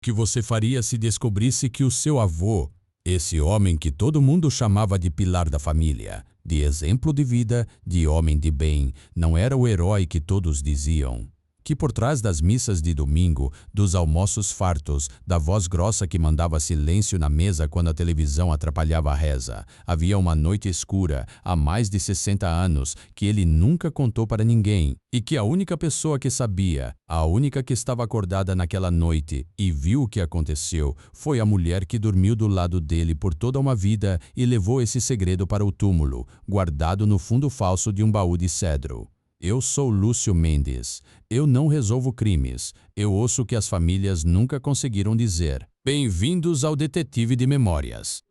que você faria se descobrisse que o seu avô, esse homem que todo mundo chamava de pilar da família, de exemplo de vida, de homem de bem, não era o herói que todos diziam? Que por trás das missas de domingo, dos almoços fartos, da voz grossa que mandava silêncio na mesa quando a televisão atrapalhava a reza, havia uma noite escura, há mais de 60 anos, que ele nunca contou para ninguém, e que a única pessoa que sabia, a única que estava acordada naquela noite e viu o que aconteceu, foi a mulher que dormiu do lado dele por toda uma vida e levou esse segredo para o túmulo, guardado no fundo falso de um baú de cedro. Eu sou Lúcio Mendes. Eu não resolvo crimes. Eu ouço o que as famílias nunca conseguiram dizer. Bem-vindos ao Detetive de Memórias.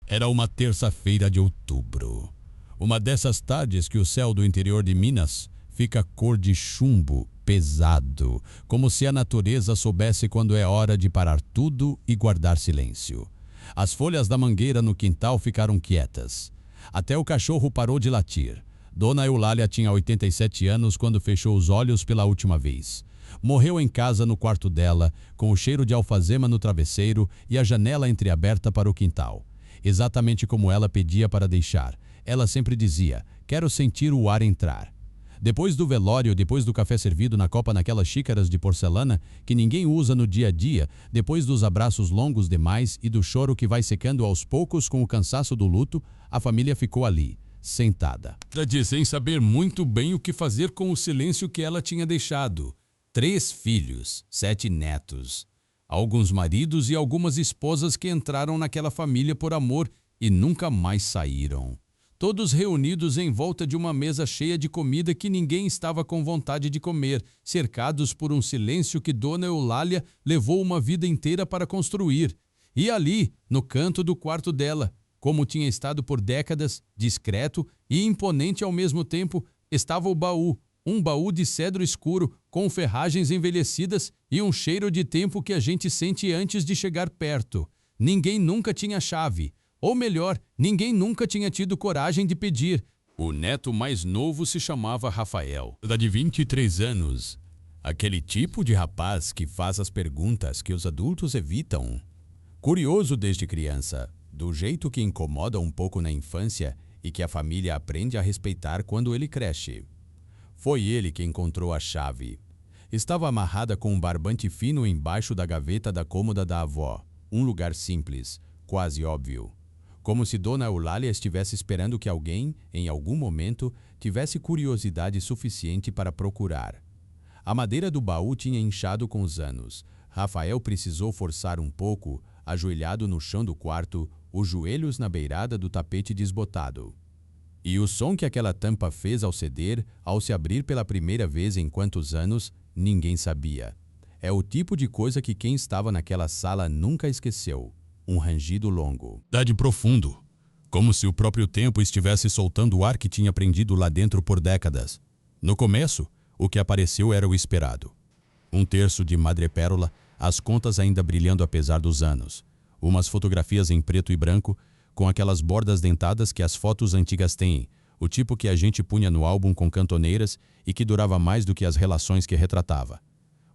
Era uma terça-feira de outubro. Uma dessas tardes que o céu do interior de Minas fica cor de chumbo, pesado, como se a natureza soubesse quando é hora de parar tudo e guardar silêncio. As folhas da mangueira no quintal ficaram quietas. Até o cachorro parou de latir. Dona Eulália tinha 87 anos quando fechou os olhos pela última vez. Morreu em casa no quarto dela, com o cheiro de alfazema no travesseiro e a janela entreaberta para o quintal. Exatamente como ela pedia para deixar. Ela sempre dizia, quero sentir o ar entrar. Depois do velório, depois do café servido na copa naquelas xícaras de porcelana que ninguém usa no dia a dia, depois dos abraços longos demais e do choro que vai secando aos poucos com o cansaço do luto, a família ficou ali, sentada, sem saber muito bem o que fazer com o silêncio que ela tinha deixado. 3 filhos, 7 netos, alguns maridos e algumas esposas que entraram naquela família por amor e nunca mais saíram. Todos reunidos em volta de uma mesa cheia de comida que ninguém estava com vontade de comer, cercados por um silêncio que Dona Eulália levou uma vida inteira para construir. E ali, no canto do quarto dela, como tinha estado por décadas, discreto e imponente ao mesmo tempo, estava o baú, um baú de cedro escuro, com ferragens envelhecidas e um cheiro de tempo que a gente sente antes de chegar perto. Ninguém nunca tinha chave, ou melhor, ninguém nunca tinha tido coragem de pedir. O neto mais novo se chamava Rafael, de 23 anos. Aquele tipo de rapaz que faz as perguntas que os adultos evitam. Curioso desde criança, do jeito que incomoda um pouco na infância e que a família aprende a respeitar quando ele cresce. Foi ele que encontrou a chave. Estava amarrada com um barbante fino embaixo da gaveta da cômoda da avó, um lugar simples, quase óbvio. Como se Dona Eulália estivesse esperando que alguém, em algum momento, tivesse curiosidade suficiente para procurar. A madeira do baú tinha inchado com os anos. Rafael precisou forçar um pouco, ajoelhado no chão do quarto, os joelhos na beirada do tapete desbotado. E o som que aquela tampa fez ao ceder, ao se abrir pela primeira vez em quantos anos, ninguém sabia. É o tipo de coisa que quem estava naquela sala nunca esqueceu. Um rangido longo. Dade profundo, como se o próprio tempo estivesse soltando o ar que tinha prendido lá dentro por décadas. No começo, o que apareceu era o esperado. Um terço de madrepérola, as contas ainda brilhando apesar dos anos. Umas fotografias em preto e branco, com aquelas bordas dentadas que as fotos antigas têm, o tipo que a gente punha no álbum com cantoneiras e que durava mais do que as relações que retratava.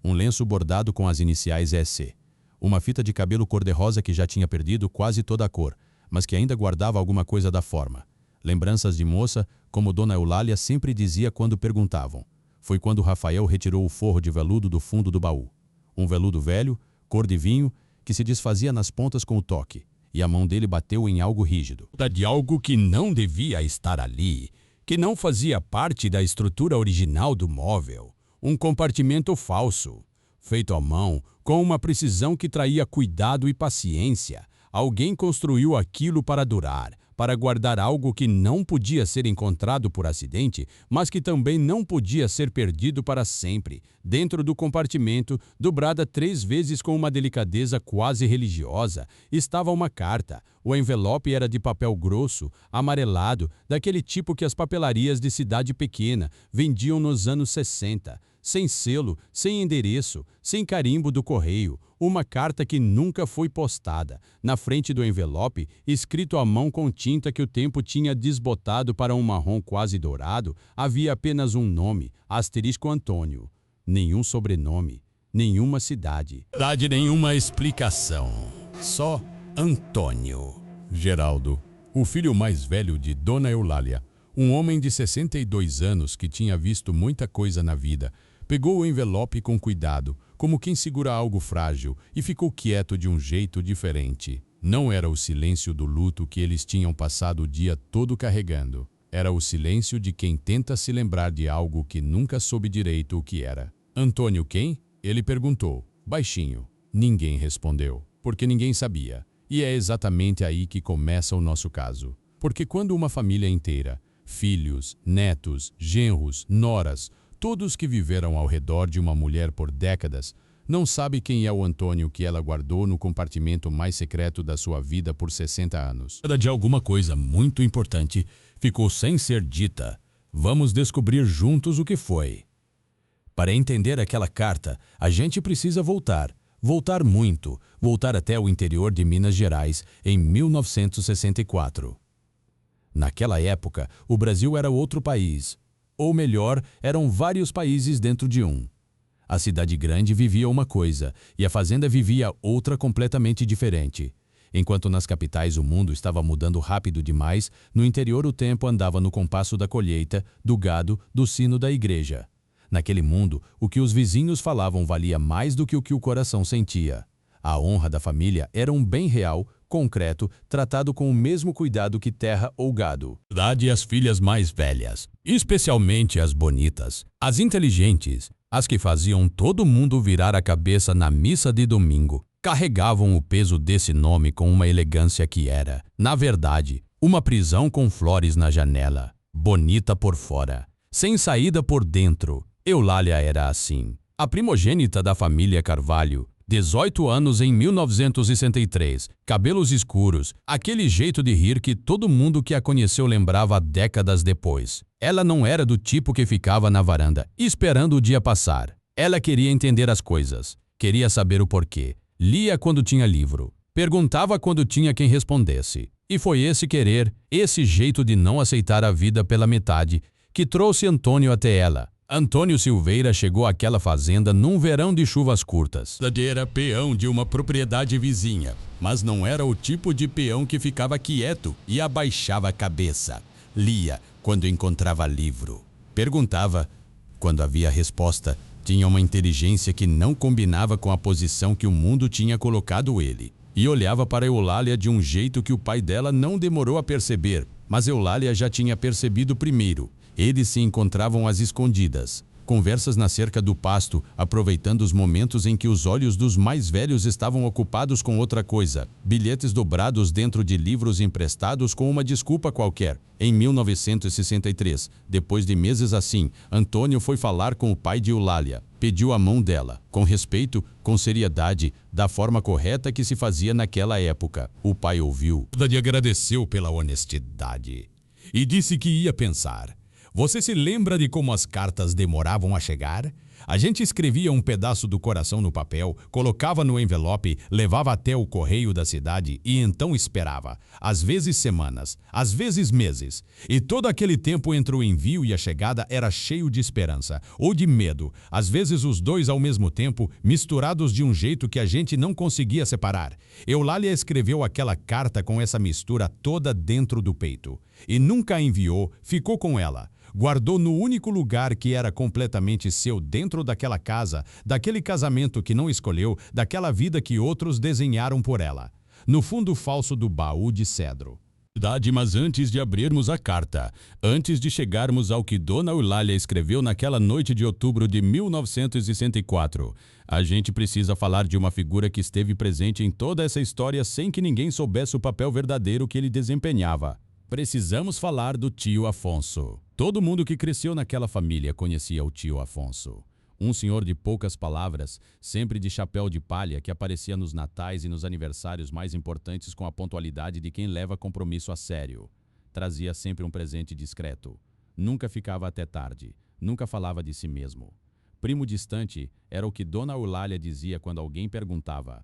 Um lenço bordado com as iniciais SC. Uma fita de cabelo cor-de-rosa que já tinha perdido quase toda a cor, mas que ainda guardava alguma coisa da forma. Lembranças de moça, como Dona Eulália sempre dizia quando perguntavam. Foi quando Rafael retirou o forro de veludo do fundo do baú. Um veludo velho, cor de vinho, que se desfazia nas pontas com o toque, e a mão dele bateu em algo rígido. De algo que não devia estar ali, que não fazia parte da estrutura original do móvel. Um compartimento falso, feito à mão, com uma precisão que traía cuidado e paciência. Alguém construiu aquilo para durar, para guardar algo que não podia ser encontrado por acidente, mas que também não podia ser perdido para sempre. Dentro do compartimento, dobrada 3 vezes com uma delicadeza quase religiosa, estava uma carta. O envelope era de papel grosso, amarelado, daquele tipo que as papelarias de cidade pequena vendiam nos anos 60. Sem selo, sem endereço, sem carimbo do correio, uma carta que nunca foi postada. Na frente do envelope, escrito à mão com tinta que o tempo tinha desbotado para um marrom quase dourado, havia apenas um nome, *Antônio. Nenhum sobrenome, nenhuma cidade, nenhuma explicação. Só Antônio. Geraldo, o filho mais velho de Dona Eulália, um homem de 62 anos que tinha visto muita coisa na vida, pegou o envelope com cuidado, como quem segura algo frágil, e ficou quieto de um jeito diferente. Não era o silêncio do luto que eles tinham passado o dia todo carregando. Era o silêncio de quem tenta se lembrar de algo que nunca soube direito o que era. Antônio quem? Ele perguntou, baixinho. Ninguém respondeu, porque ninguém sabia. E é exatamente aí que começa o nosso caso. Porque quando uma família inteira, filhos, netos, genros, noras, todos que viveram ao redor de uma mulher por décadas, não sabe quem é o Antônio que ela guardou no compartimento mais secreto da sua vida por 60 anos. De alguma coisa muito importante ficou sem ser dita. Vamos descobrir juntos o que foi. Para entender aquela carta, a gente precisa voltar. Voltar muito, voltar até o interior de Minas Gerais, em 1964. Naquela época, o Brasil era outro país. Ou melhor, eram vários países dentro de um. A cidade grande vivia uma coisa, e a fazenda vivia outra completamente diferente. Enquanto nas capitais o mundo estava mudando rápido demais, no interior o tempo andava no compasso da colheita, do gado, do sino da igreja. Naquele mundo, o que os vizinhos falavam valia mais do que o coração sentia. A honra da família era um bem real, concreto, tratado com o mesmo cuidado que terra ou gado. As filhas mais velhas, especialmente as bonitas, as inteligentes, as que faziam todo mundo virar a cabeça na missa de domingo, carregavam o peso desse nome com uma elegância que era, na verdade, uma prisão com flores na janela, bonita por fora, sem saída por dentro. Eulália era assim, a primogênita da família Carvalho, 18 anos em 1963, cabelos escuros, aquele jeito de rir que todo mundo que a conheceu lembrava décadas depois. Ela não era do tipo que ficava na varanda, esperando o dia passar. Ela queria entender as coisas, queria saber o porquê, lia quando tinha livro, perguntava quando tinha quem respondesse. E foi esse querer, esse jeito de não aceitar a vida pela metade, que trouxe Antônio até ela. Antônio Silveira chegou àquela fazenda num verão de chuvas curtas. Era peão de uma propriedade vizinha, mas não era o tipo de peão que ficava quieto e abaixava a cabeça. Lia quando encontrava livro. Perguntava quando havia resposta. Tinha uma inteligência que não combinava com a posição que o mundo tinha colocado ele. E olhava para Eulália de um jeito que o pai dela não demorou a perceber, mas Eulália já tinha percebido primeiro. Eles se encontravam às escondidas, conversas na cerca do pasto, aproveitando os momentos em que os olhos dos mais velhos estavam ocupados com outra coisa, bilhetes dobrados dentro de livros emprestados com uma desculpa qualquer. Em 1963, depois de meses assim, Antônio foi falar com o pai de Eulália, pediu a mão dela, com respeito, com seriedade, da forma correta que se fazia naquela época. O pai ouviu, agradeceu pela honestidade e disse que ia pensar. Você se lembra de como as cartas demoravam a chegar? A gente escrevia um pedaço do coração no papel, colocava no envelope, levava até o correio da cidade e então esperava. Às vezes semanas, às vezes meses. E todo aquele tempo entre o envio e a chegada era cheio de esperança ou de medo. Às vezes os dois ao mesmo tempo, misturados de um jeito que a gente não conseguia separar. Eulália escreveu aquela carta com essa mistura toda dentro do peito. E nunca a enviou, ficou com ela. Guardou no único lugar que era completamente seu dentro daquela casa, daquele casamento que não escolheu, daquela vida que outros desenharam por ela. No fundo falso do baú de cedro. Mas antes de abrirmos a carta, antes de chegarmos ao que Dona Eulália escreveu naquela noite de outubro de 1964, a gente precisa falar de uma figura que esteve presente em toda essa história sem que ninguém soubesse o papel verdadeiro que ele desempenhava. Precisamos falar do tio Afonso. Todo mundo que cresceu naquela família conhecia o tio Afonso. Um senhor de poucas palavras, sempre de chapéu de palha, que aparecia nos natais e nos aniversários mais importantes com a pontualidade de quem leva compromisso a sério. Trazia sempre um presente discreto. Nunca ficava até tarde. Nunca falava de si mesmo. Primo distante era o que Dona Eulália dizia quando alguém perguntava.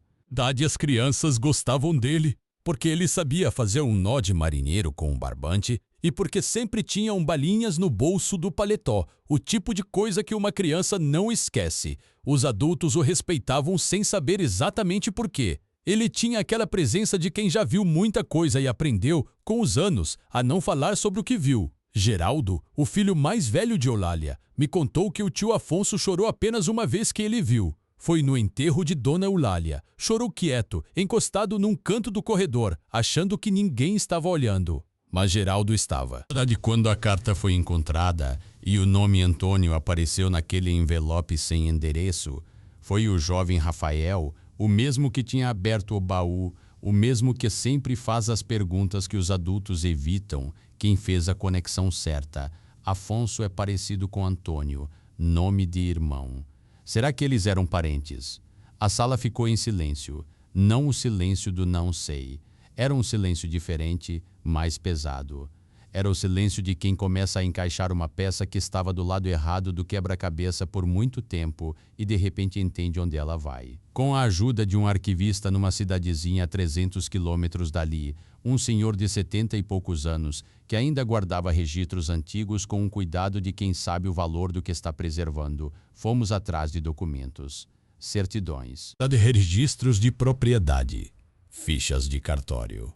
As crianças gostavam dele, porque ele sabia fazer um nó de marinheiro com um barbante e porque sempre tinham balinhas no bolso do paletó, o tipo de coisa que uma criança não esquece. Os adultos o respeitavam sem saber exatamente por quê. Ele tinha aquela presença de quem já viu muita coisa e aprendeu, com os anos, a não falar sobre o que viu. Geraldo, o filho mais velho de Eulália, me contou que o tio Afonso chorou apenas uma vez que ele viu. Foi no enterro de Dona Eulália. Chorou quieto, encostado num canto do corredor, achando que ninguém estava olhando. Mas Geraldo estava. De quando a carta foi encontrada e o nome Antônio apareceu naquele envelope sem endereço, foi o jovem Rafael, o mesmo que tinha aberto o baú, o mesmo que sempre faz as perguntas que os adultos evitam, quem fez a conexão certa. Afonso é parecido com Antônio, nome de irmão. Será que eles eram parentes? A sala ficou em silêncio. Não o silêncio do não sei. Era um silêncio diferente, mais pesado. Era o silêncio de quem começa a encaixar uma peça que estava do lado errado do quebra-cabeça por muito tempo e de repente entende onde ela vai. Com a ajuda de um arquivista numa cidadezinha a 300 quilômetros dali, um senhor de 70 e poucos anos, que ainda guardava registros antigos com o cuidado de quem sabe o valor do que está preservando, fomos atrás de documentos, certidões, de registros de propriedade, fichas de cartório.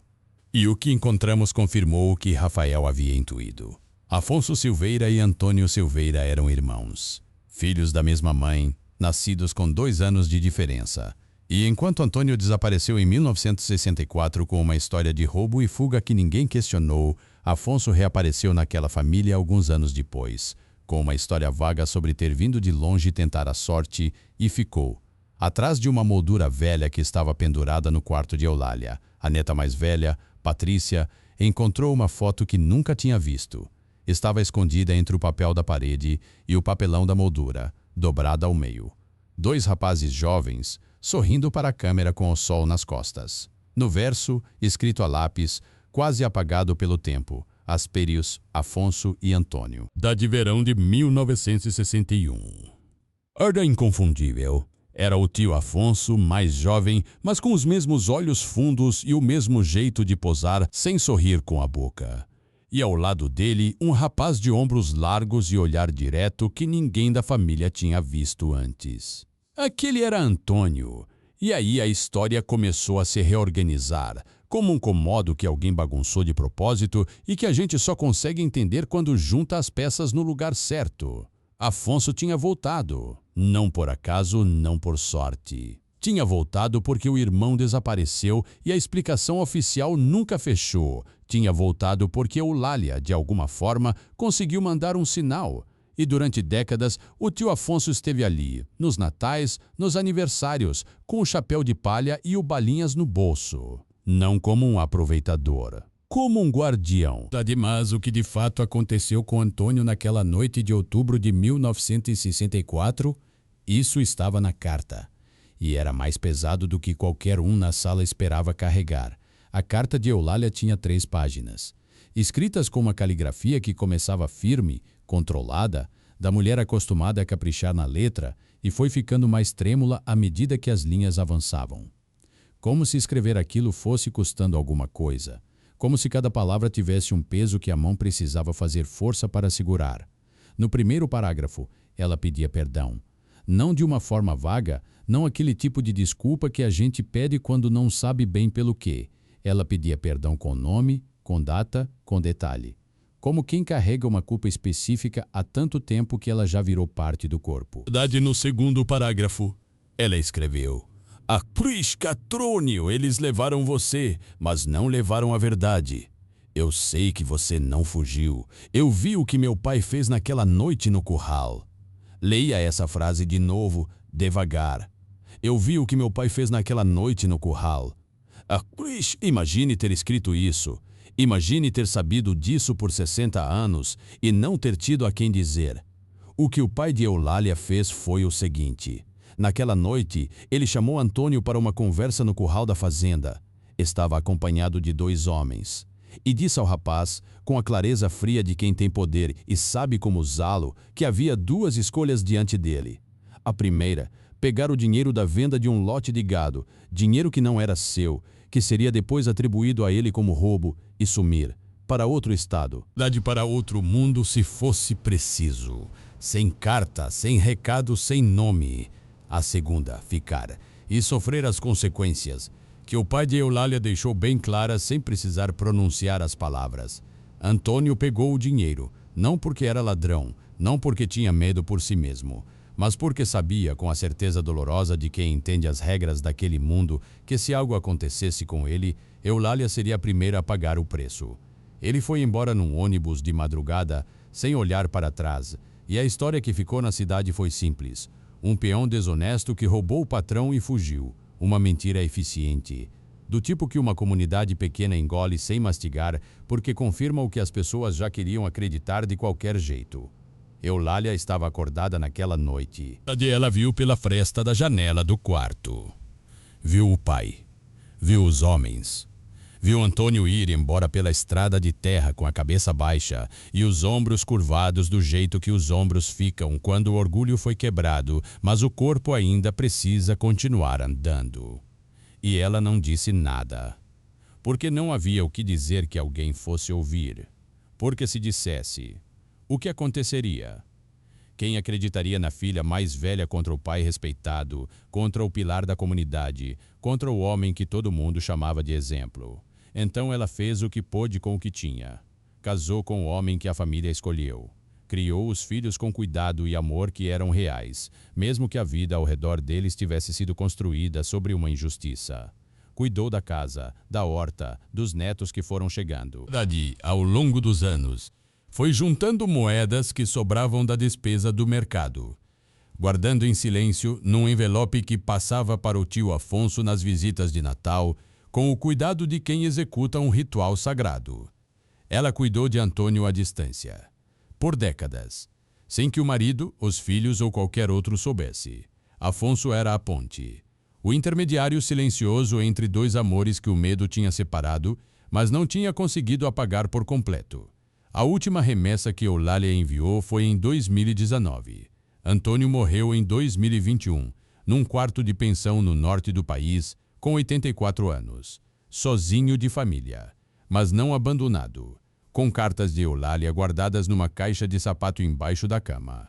E o que encontramos confirmou o que Rafael havia intuído. Afonso Silveira e Antônio Silveira eram irmãos, filhos da mesma mãe, nascidos com 2 anos de diferença. E enquanto Antônio desapareceu em 1964 com uma história de roubo e fuga que ninguém questionou, Afonso reapareceu naquela família alguns anos depois, com uma história vaga sobre ter vindo de longe tentar a sorte e ficou. Atrás de uma moldura velha que estava pendurada no quarto de Eulália, a neta mais velha, Patrícia, encontrou uma foto que nunca tinha visto. Estava escondida entre o papel da parede e o papelão da moldura, dobrada ao meio. 2 rapazes jovens, sorrindo para a câmera com o sol nas costas. No verso, escrito a lápis, quase apagado pelo tempo, Asperius, Afonso e Antônio. Da de verão de 1961. Era inconfundível. Era o tio Afonso, mais jovem, mas com os mesmos olhos fundos e o mesmo jeito de posar sem sorrir com a boca. E ao lado dele, um rapaz de ombros largos e olhar direto que ninguém da família tinha visto antes. Aquele era Antônio. E aí a história começou a se reorganizar, como um comodo que alguém bagunçou de propósito e que a gente só consegue entender quando junta as peças no lugar certo. Afonso tinha voltado. Não por acaso, não por sorte. Tinha voltado porque o irmão desapareceu e a explicação oficial nunca fechou. Tinha voltado porque Eulália, de alguma forma, conseguiu mandar um sinal. E durante décadas, o tio Afonso esteve ali, nos natais, nos aniversários, com o chapéu de palha e o balinhas no bolso. Não como um aproveitador, como um guardião. Mas o que de fato aconteceu com Antônio naquela noite de outubro de 1964, isso estava na carta. E era mais pesado do que qualquer um na sala esperava carregar. A carta de Eulália tinha 3 páginas, escritas com uma caligrafia que começava firme, controlada, da mulher acostumada a caprichar na letra, e foi ficando mais trêmula à medida que as linhas avançavam. Como se escrever aquilo fosse custando alguma coisa. Como se cada palavra tivesse um peso que a mão precisava fazer força para segurar. No primeiro parágrafo, ela pedia perdão. Não de uma forma vaga, não aquele tipo de desculpa que a gente pede quando não sabe bem pelo quê. Ela pedia perdão com nome, com data, com detalhe. Como quem carrega uma culpa específica há tanto tempo que ela já virou parte do corpo. No segundo parágrafo, ela escreveu: "A Priscatrônio, eles levaram você, mas não levaram a verdade. Eu sei que você não fugiu. Eu vi o que meu pai fez naquela noite no curral." Leia essa frase de novo, devagar. Eu vi o que meu pai fez naquela noite no curral. Imagine ter escrito isso. Imagine ter sabido disso por 60 anos e não ter tido a quem dizer. O que o pai de Eulália fez foi o seguinte. Naquela noite, ele chamou Antônio para uma conversa no curral da fazenda. Estava acompanhado de 2 homens. E disse ao rapaz, com a clareza fria de quem tem poder e sabe como usá-lo, que havia 2 escolhas diante dele. A primeira, pegar o dinheiro da venda de um lote de gado, dinheiro que não era seu, que seria depois atribuído a ele como roubo, e sumir, para outro estado. Cidade para outro mundo se fosse preciso. Sem carta, sem recado, sem nome. A segunda, ficar e sofrer as consequências, que o pai de Eulália deixou bem claras sem precisar pronunciar as palavras. Antônio pegou o dinheiro, não porque era ladrão, não porque tinha medo por si mesmo, mas porque sabia, com a certeza dolorosa de quem entende as regras daquele mundo, que se algo acontecesse com ele, Eulália seria a primeira a pagar o preço. Ele foi embora num ônibus de madrugada, sem olhar para trás, e a história que ficou na cidade foi simples. Um peão desonesto que roubou o patrão e fugiu. Uma mentira eficiente. Do tipo que uma comunidade pequena engole sem mastigar, porque confirma o que as pessoas já queriam acreditar de qualquer jeito. Eulália estava acordada naquela noite. Ela viu pela fresta da janela do quarto. Viu o pai. Viu os homens. Viu Antônio ir embora pela estrada de terra com a cabeça baixa e os ombros curvados do jeito que os ombros ficam quando o orgulho foi quebrado, mas o corpo ainda precisa continuar andando. E ela não disse nada. Porque não havia o que dizer que alguém fosse ouvir. Porque se dissesse, o que aconteceria? Quem acreditaria na filha mais velha contra o pai respeitado, contra o pilar da comunidade, contra o homem que todo mundo chamava de exemplo? Então ela fez o que pôde com o que tinha. Casou com o homem que a família escolheu. Criou os filhos com cuidado e amor que eram reais, mesmo que a vida ao redor deles tivesse sido construída sobre uma injustiça. Cuidou da casa, da horta, dos netos que foram chegando. Ao longo dos anos, foi juntando moedas que sobravam da despesa do mercado, guardando em silêncio num envelope que passava para o tio Afonso nas visitas de Natal, com o cuidado de quem executa um ritual sagrado. Ela cuidou de Antônio à distância, por décadas, sem que o marido, os filhos ou qualquer outro soubesse. Afonso era a ponte, o intermediário silencioso entre dois amores que o medo tinha separado, mas não tinha conseguido apagar por completo. A última remessa que Eulália enviou foi em 2019. Antônio morreu em 2021, num quarto de pensão no norte do país, com 84 anos, sozinho de família, mas não abandonado, com cartas de Eulália guardadas numa caixa de sapato embaixo da cama.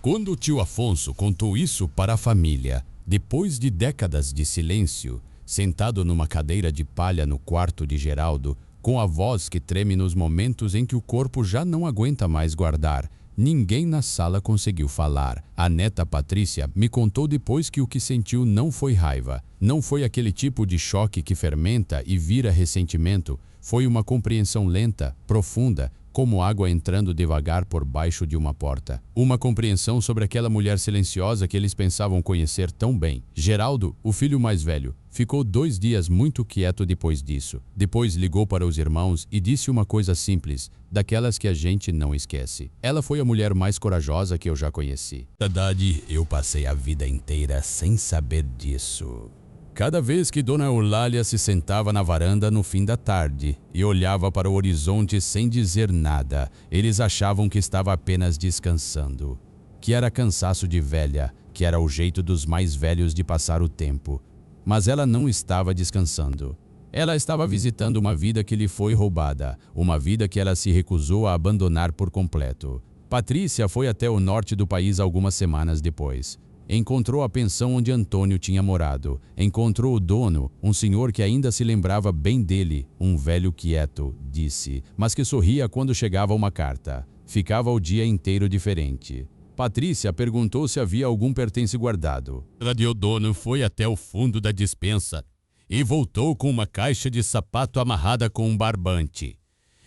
Quando o tio Afonso contou isso para a família, depois de décadas de silêncio, sentado numa cadeira de palha no quarto de Geraldo, com a voz que treme nos momentos em que o corpo já não aguenta mais guardar, ninguém na sala conseguiu falar. A neta Patrícia me contou depois que o que sentiu não foi raiva, não foi aquele tipo de choque que fermenta e vira ressentimento, foi uma compreensão lenta, profunda, como água entrando devagar por baixo de uma porta. Uma compreensão sobre aquela mulher silenciosa que eles pensavam conhecer tão bem. Geraldo, o filho mais velho, ficou 2 dias muito quieto depois disso. Depois ligou para os irmãos e disse uma coisa simples, daquelas que a gente não esquece. Ela foi a mulher mais corajosa que eu já conheci. Verdade, eu passei a vida inteira sem saber disso. Cada vez que Dona Eulália se sentava na varanda no fim da tarde e olhava para o horizonte sem dizer nada, eles achavam que estava apenas descansando, que era cansaço de velha, que era o jeito dos mais velhos de passar o tempo. Mas ela não estava descansando. Ela estava visitando uma vida que lhe foi roubada, uma vida que ela se recusou a abandonar por completo. Patrícia foi até o norte do país algumas semanas depois. Encontrou a pensão onde Antônio tinha morado. Encontrou o dono, um senhor que ainda se lembrava bem dele, um velho quieto, disse, mas que sorria quando chegava uma carta. Ficava o dia inteiro diferente. Patrícia perguntou se havia algum pertence guardado. O dono foi até o fundo da despensa e voltou com uma caixa de sapato amarrada com um barbante.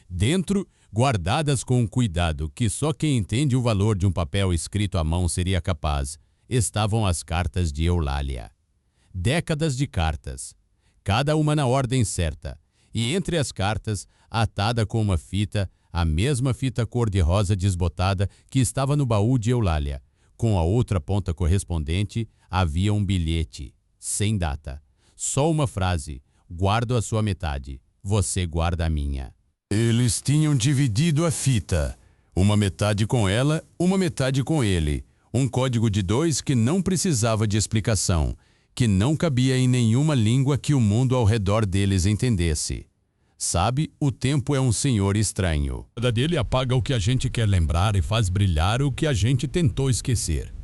Dentro, guardadas com um cuidado que só quem entende o valor de um papel escrito à mão seria capaz, estavam as cartas de Eulália. Décadas de cartas, cada uma na ordem certa, e entre as cartas, atada com uma fita, a mesma fita cor-de-rosa desbotada que estava no baú de Eulália. Com a outra ponta correspondente, havia um bilhete, sem data. Só uma frase, guardo a sua metade, você guarda a minha. Eles tinham dividido a fita, uma metade com ela, uma metade com ele. Um código de 2 que não precisava de explicação, que não cabia em nenhuma língua que o mundo ao redor deles entendesse. Sabe, o tempo é um senhor estranho. A dele apaga o que a gente quer lembrar e faz brilhar o que a gente tentou esquecer.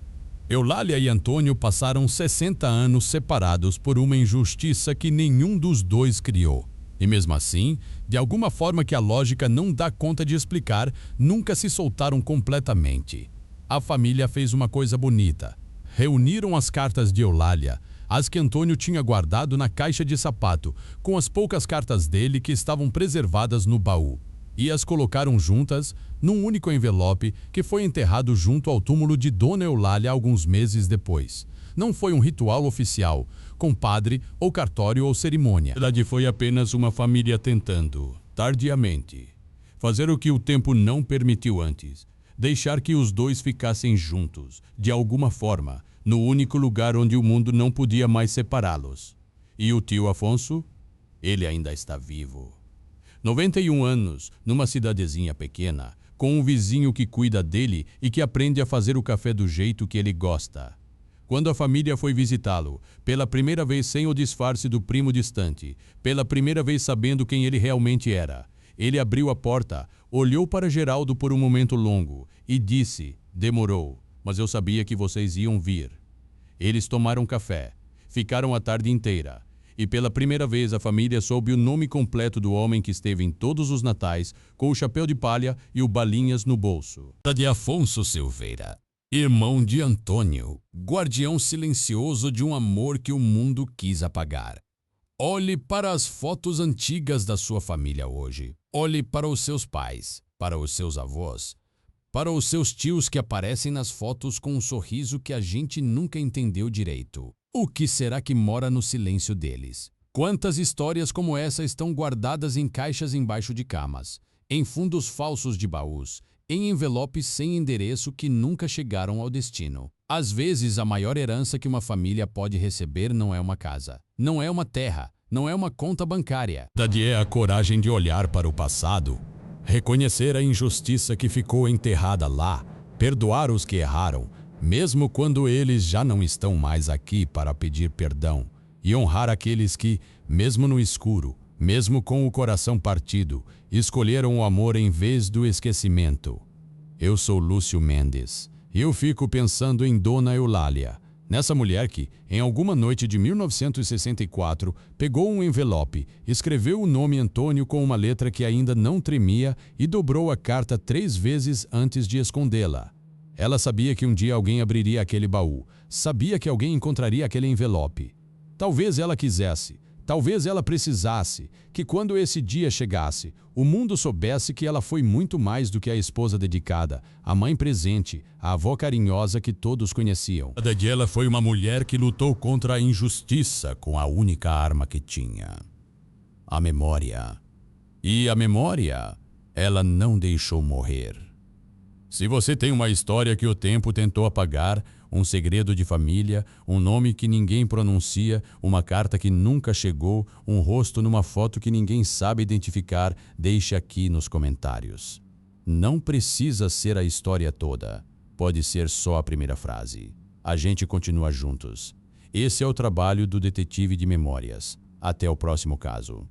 Eulália e Antônio passaram 60 anos separados por uma injustiça que nenhum dos dois criou. E mesmo assim, de alguma forma que a lógica não dá conta de explicar, nunca se soltaram completamente. A família fez uma coisa bonita. Reuniram as cartas de Eulália, as que Antônio tinha guardado na caixa de sapato, com as poucas cartas dele que estavam preservadas no baú, e as colocaram juntas num único envelope que foi enterrado junto ao túmulo de Dona Eulália alguns meses depois. Não foi um ritual oficial, com padre ou cartório ou cerimônia. Na verdade, foi apenas uma família tentando, tardiamente, fazer o que o tempo não permitiu antes, deixar que os dois ficassem juntos, de alguma forma, no único lugar onde o mundo não podia mais separá-los. E o tio Afonso? Ele ainda está vivo. 91 anos, numa cidadezinha pequena, com um vizinho que cuida dele e que aprende a fazer o café do jeito que ele gosta. Quando a família foi visitá-lo, pela primeira vez sem o disfarce do primo distante, pela primeira vez sabendo quem ele realmente era, ele abriu a porta, olhou para Geraldo por um momento longo e disse: "Demorou, mas eu sabia que vocês iam vir." Eles tomaram café, ficaram a tarde inteira, e pela primeira vez a família soube o nome completo do homem que esteve em todos os natais, com o chapéu de palha e o balinhas no bolso. De Afonso Silveira, irmão de Antônio, guardião silencioso de um amor que o mundo quis apagar. Olhe para as fotos antigas da sua família hoje. Olhe para os seus pais, para os seus avós, para os seus tios que aparecem nas fotos com um sorriso que a gente nunca entendeu direito. O que será que mora no silêncio deles? Quantas histórias como essa estão guardadas em caixas embaixo de camas, em fundos falsos de baús, em envelopes sem endereço que nunca chegaram ao destino? Às vezes, a maior herança que uma família pode receber não é uma casa, não é uma terra, não é uma conta bancária. Verdade é a coragem de olhar para o passado, reconhecer a injustiça que ficou enterrada lá, perdoar os que erraram, mesmo quando eles já não estão mais aqui para pedir perdão, e honrar aqueles que, mesmo no escuro, mesmo com o coração partido, escolheram o amor em vez do esquecimento. Eu sou Lúcio Mendes, e eu fico pensando em Dona Eulália, nessa mulher que, em alguma noite de 1964, pegou um envelope, escreveu o nome Antônio com uma letra que ainda não tremia e dobrou a carta 3 vezes antes de escondê-la. Ela sabia que um dia alguém abriria aquele baú, sabia que alguém encontraria aquele envelope. Talvez ela quisesse, talvez ela precisasse, que quando esse dia chegasse, o mundo soubesse que ela foi muito mais do que a esposa dedicada, a mãe presente, a avó carinhosa que todos conheciam. Ela foi uma mulher que lutou contra a injustiça com a única arma que tinha: a memória. E a memória, ela não deixou morrer. Se você tem uma história que o tempo tentou apagar, um segredo de família, um nome que ninguém pronuncia, uma carta que nunca chegou, um rosto numa foto que ninguém sabe identificar, deixe aqui nos comentários. Não precisa ser a história toda. Pode ser só a primeira frase. A gente continua juntos. Esse é o trabalho do detetive de memórias. Até o próximo caso.